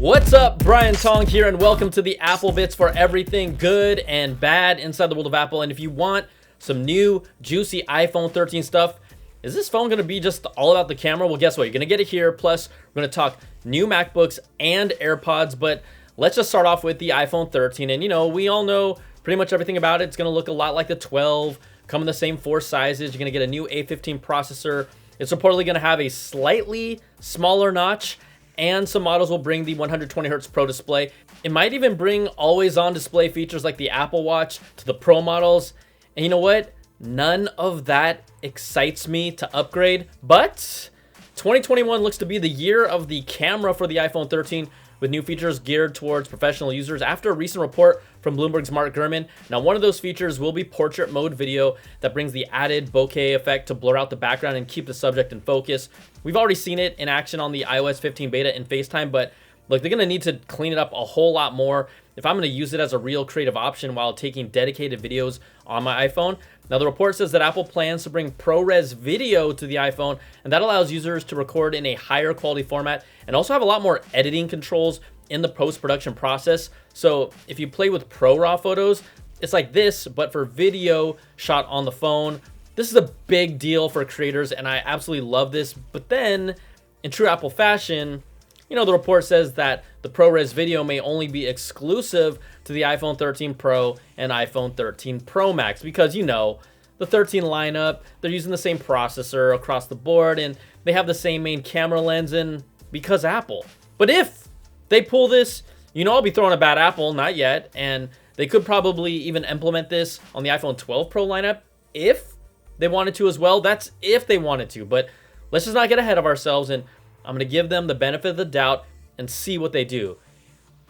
What's up, Brian Tong here, and welcome to the Apple Bits for everything good and bad inside the world of Apple. And if you want some new, juicy iPhone 13 stuff, is this phone going to be just all about the camera? Well, guess what? You're going to get it here. Plus, we're going to talk new MacBooks and AirPods. But let's just start off with the iPhone 13. And, you know, we all know pretty much everything about it. It's going to look a lot like the 12, come in the same four sizes. You're going to get a new A15 processor. It's reportedly going to have a slightly smaller notch, and some models will bring the 120Hz Pro display. It might even bring always-on display features like the Apple Watch to the Pro models. And you know what? None of that excites me to upgrade, but 2021 looks to be the year of the camera for the iPhone 13, with new features geared towards professional users after a recent report from Bloomberg's Mark Gurman. Now, one of those features will be portrait mode video that brings the added bokeh effect to blur out the background and keep the subject in focus. We've already seen it in action on the iOS 15 beta in FaceTime, but look, they're going to need to clean it up a whole lot more if I'm going to use it as a real creative option while taking dedicated videos on my iPhone. Now, the report says that Apple plans to bring ProRes video to the iPhone, and that allows users to record in a higher quality format and also have a lot more editing controls in the post-production process. So if you play with ProRes photos, it's like this, but for video shot on the phone. This is a big deal for creators, and I absolutely love this. But then, in true Apple fashion, you know, the report says that the ProRes video may only be exclusive to the iPhone 13 Pro and iPhone 13 Pro Max because, you know, the 13 lineup, they're using the same processor across the board and they have the same main camera lens, and because Apple. But if they pull this, you know, I'll be throwing a bad apple, not yet, and they could probably even implement this on the iPhone 12 Pro lineup if they wanted to as well. That's if they wanted to, but let's just not get ahead of ourselves, and I'm going to give them the benefit of the doubt and see what they do.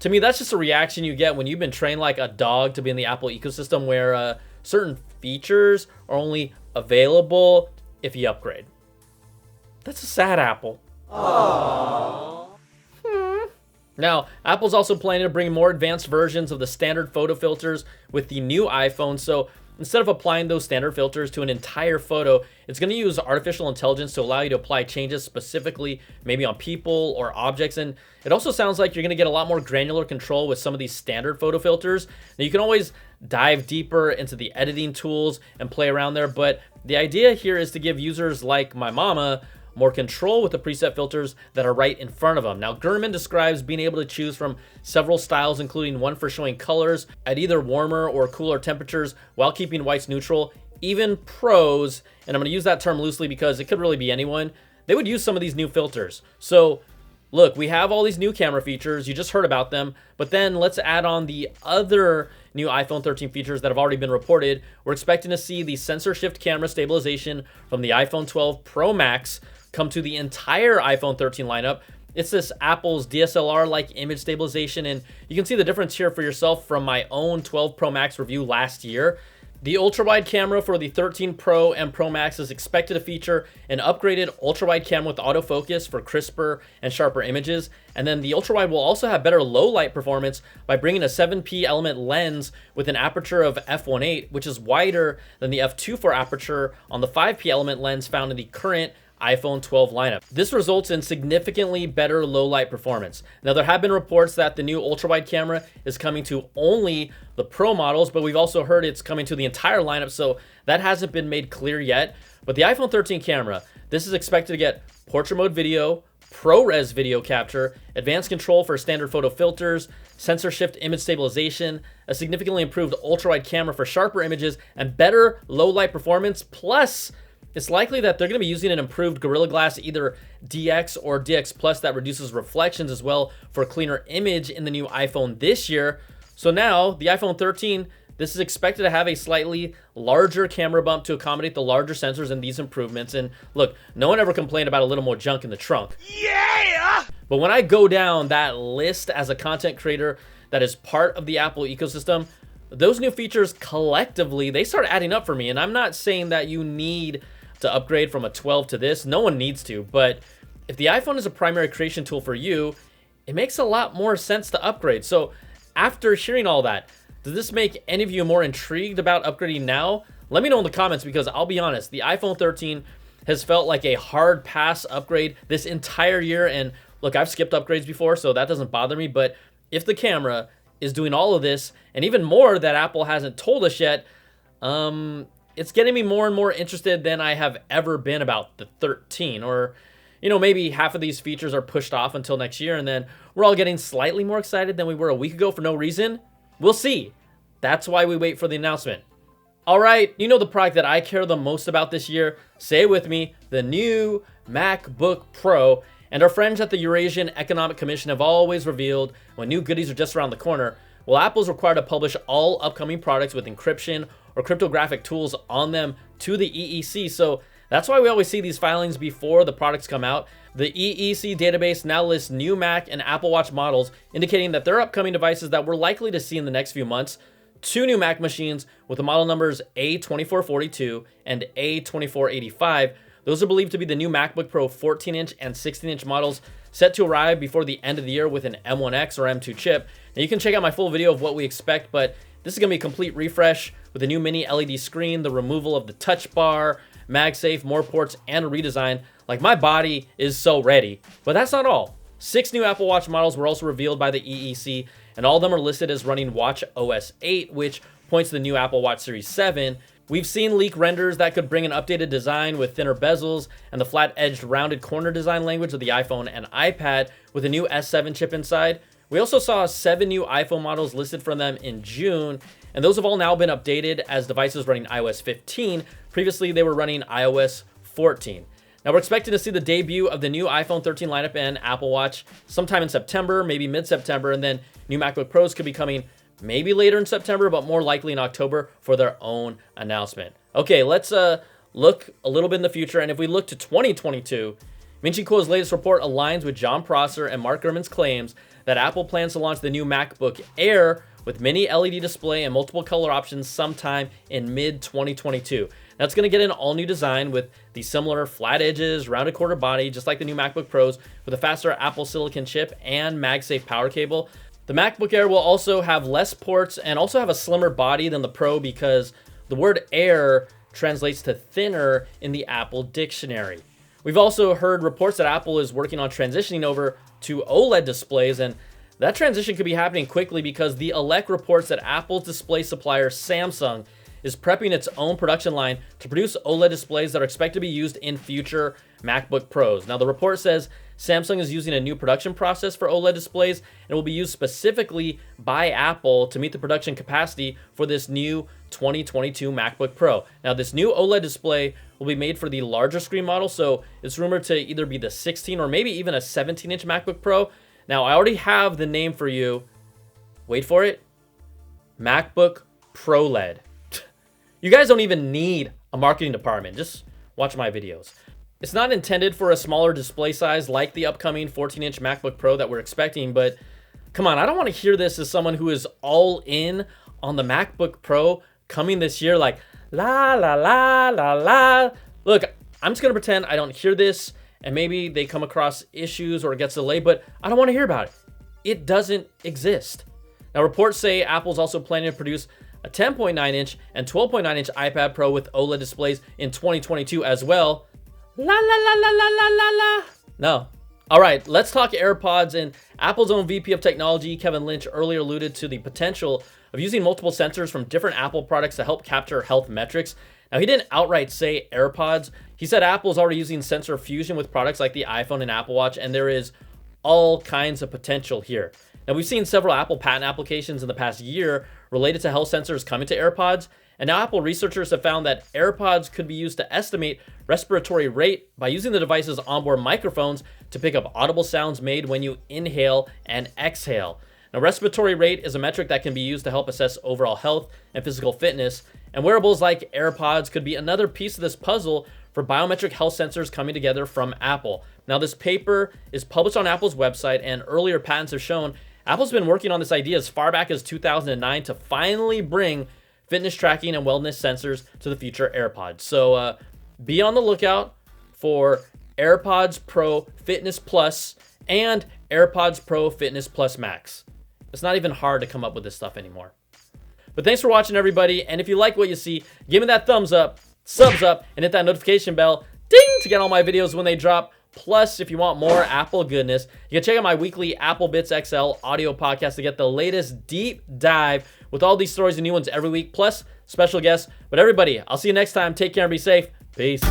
To me, that's just a reaction you get when you've been trained like a dog to be in the Apple ecosystem where certain features are only available if you upgrade. That's a sad apple. Aww. Now, Apple's also planning to bring more advanced versions of the standard photo filters with the new iPhone. So instead of applying those standard filters to an entire photo, it's going to use artificial intelligence to allow you to apply changes specifically maybe on people or objects. And it also sounds like you're going to get a lot more granular control with some of these standard photo filters. Now, you can always dive deeper into the editing tools and play around there, but the idea here is to give users like my mama more control with the preset filters that are right in front of them. Now, Gurman describes being able to choose from several styles, including one for showing colors at either warmer or cooler temperatures while keeping whites neutral. Even pros, and I'm going to use that term loosely because it could really be anyone, they would use some of these new filters. So look, we have all these new camera features. You just heard about them, but then let's add on the other new iPhone 13 features that have already been reported. We're expecting to see the sensor shift camera stabilization from the iPhone 12 Pro Max come to the entire iPhone 13 lineup. It's this Apple's DSLR-like image stabilization, and you can see the difference here for yourself from my own 12 Pro Max review last year. The ultra-wide camera for the 13 Pro and Pro Max is expected to feature an upgraded ultra-wide camera with autofocus for crisper and sharper images. And then the ultra-wide will also have better low-light performance by bringing a 7p element lens with an aperture of f1.8, which is wider than the f2.4 aperture on the 5p element lens found in the current iPhone 12 lineup. This results in significantly better low light performance. Now, there have been reports that the new ultra-wide camera is coming to only the Pro models, but we've also heard it's coming to the entire lineup, so that hasn't been made clear yet. But the iPhone 13 camera, this is expected to get portrait mode video, ProRes video capture, advanced control for standard photo filters, sensor shift image stabilization, a significantly improved ultra-wide camera for sharper images, and better low light performance. Plus, it's likely that they're going to be using an improved Gorilla Glass, either DX or DX Plus, that reduces reflections as well for a cleaner image in the new iPhone this year. So now, the iPhone 13, this is expected to have a slightly larger camera bump to accommodate the larger sensors and these improvements. And look, no one ever complained about a little more junk in the trunk. Yeah! But when I go down that list as a content creator that is part of the Apple ecosystem, those new features collectively, they start adding up for me. And I'm not saying that you need to upgrade from a 12 to this. No one needs to, but if the iPhone is a primary creation tool for you, it makes a lot more sense to upgrade. So after hearing all that, does this make any of you more intrigued about upgrading now? Let me know in the comments, because I'll be honest, the iPhone 13 has felt like a hard pass upgrade this entire year. And look, I've skipped upgrades before, so that doesn't bother me. But if the camera is doing all of this and even more that Apple hasn't told us yet, it's getting me more and more interested than I have ever been about the 13. Or, you know, maybe half of these features are pushed off until next year, and then we're all getting slightly more excited than we were a week ago for no reason. We'll see. That's why we wait for the announcement. All right, you know the product that I care the most about this year? Say it with me, the new MacBook Pro. And our friends at the Eurasian Economic Commission have always revealed when new goodies are just around the corner. Well, Apple's required to publish all upcoming products with encryption or cryptographic tools on them to the EEC. So that's why we always see these filings before the products come out. The EEC database now lists new Mac and Apple Watch models, indicating that their upcoming devices that we're likely to see in the next few months. 2 new Mac machines with the model numbers A2442 and A2485. Those are believed to be the new MacBook Pro 14-inch and 16-inch models, set to arrive before the end of the year with an M1X or M2 chip. Now you can check out my full video of what we expect, but this is going to be a complete refresh with a new mini LED screen, the removal of the touch bar, MagSafe, more ports, and a redesign. Like, my body is so ready. But that's not all. 6 new Apple Watch models were also revealed by the EEC, and all of them are listed as running Watch OS 8, which points to the new Apple Watch Series 7. We've seen leak renders that could bring an updated design with thinner bezels and the flat-edged rounded corner design language of the iPhone and iPad with a new S7 chip inside. We also saw 7 new iPhone models listed for them in June, and those have all now been updated as devices running iOS 15. Previously, they were running iOS 14. Now, we're expecting to see the debut of the new iPhone 13 lineup and Apple Watch sometime in September, maybe mid-September, and then new MacBook Pros could be coming maybe later in September, but more likely in October for their own announcement. Okay, let's look a little bit in the future, and if we look to 2022, Minchi Kuo's latest report aligns with John Prosser and Mark Gurman's claims that Apple plans to launch the new MacBook Air with mini LED display and multiple color options sometime in mid-2022. Now, it's going to get an all-new design with the similar flat edges, rounded corner body, just like the new MacBook Pros, with a faster Apple Silicon chip and MagSafe power cable. The MacBook Air will also have less ports and also have a slimmer body than the Pro because the word Air translates to thinner in the Apple dictionary. We've also heard reports that Apple is working on transitioning over to OLED displays, and that transition could be happening quickly because the Elec reports that Apple's display supplier Samsung is prepping its own production line to produce OLED displays that are expected to be used in future MacBook Pros. Now, the report says Samsung is using a new production process for OLED displays and it will be used specifically by Apple to meet the production capacity for this new 2022 MacBook Pro. Now, this new OLED display will be made for the larger screen model, so it's rumored to either be the 16 or maybe even a 17-inch MacBook Pro. Now, I already have the name for you. Wait for it. MacBook Pro OLED. You guys don't even need a marketing department. Just watch my videos. It's not intended for a smaller display size like the upcoming 14-inch MacBook Pro that we're expecting, but come on, I don't want to hear this as someone who is all in on the MacBook Pro coming this year like, la, la, la, la, la. Look, I'm just going to pretend I don't hear this, and maybe they come across issues or it gets delayed, but I don't want to hear about it. It doesn't exist. Now, reports say Apple's also planning to produce a 10.9-inch and 12.9-inch iPad Pro with OLED displays in 2022 as well. La la la la la la la la. No. All right, let's talk AirPods. And Apple's own VP of Technology, Kevin Lynch, earlier alluded to the potential of using multiple sensors from different Apple products to help capture health metrics. Now, he didn't outright say AirPods. He said Apple's already using sensor fusion with products like the iPhone and Apple Watch, and there is all kinds of potential here. Now, we've seen several Apple patent applications in the past year related to health sensors coming to AirPods, and now Apple researchers have found that AirPods could be used to estimate respiratory rate by using the device's onboard microphones to pick up audible sounds made when you inhale and exhale. Now, respiratory rate is a metric that can be used to help assess overall health and physical fitness, and wearables like AirPods could be another piece of this puzzle for biometric health sensors coming together from Apple. Now, this paper is published on Apple's website, and earlier patents have shown Apple's been working on this idea as far back as 2009 to finally bring fitness tracking and wellness sensors to the future AirPods. So be on the lookout for AirPods Pro Fitness Plus and AirPods Pro Fitness Plus Max. It's not even hard to come up with this stuff anymore. But thanks for watching, everybody. And if you like what you see, give me that thumbs up, subs up, and hit that notification bell ding to get all my videos when they drop. Plus, if you want more Apple goodness, you can check out my weekly Apple Bits XL audio podcast to get the latest deep dive with all these stories and new ones every week, plus special guests. But everybody, I'll see you next time. Take care and be safe. Peace.